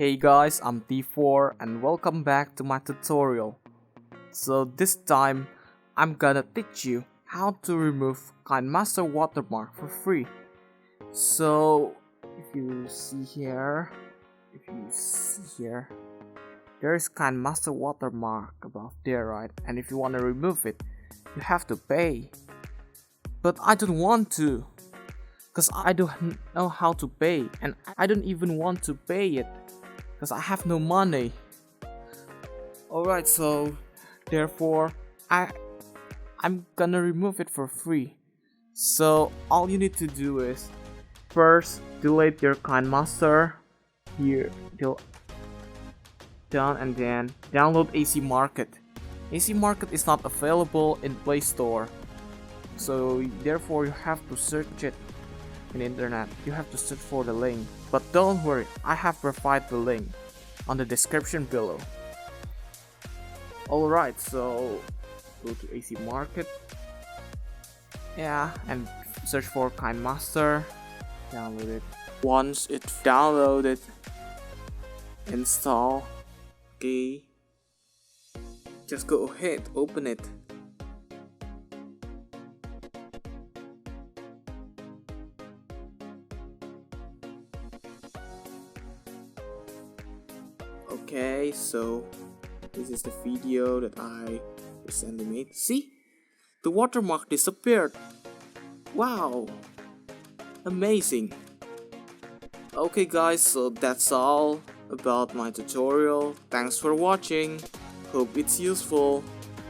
Hey guys, I'm D4 and welcome back to my tutorial. So this time, I'm gonna teach you how to remove KineMaster Watermark for free. So if you see here, there is KineMaster Watermark above there, right? And if you want to remove it, you have to pay. But I don't want to, because I don't know how to pay, and I don't even want to pay it because I have no money. Alright, so therefore I'm gonna remove it for free. So all you need to do is first delete your KineMaster here, down, and then download AC Market. AC Market is not available in Play Store, so therefore you have to search it in the internet. You have to search for the link, but don't worry, I have provided the link on the description below. Alright, so go to AC Market, and search for KineMaster, download it. Once it's downloaded, install. Okay, just go ahead, open it. Okay, so this is the video that I recently made. See? The watermark disappeared. Wow! Amazing! Okay guys, so that's all about my tutorial. Thanks for watching. Hope it's useful.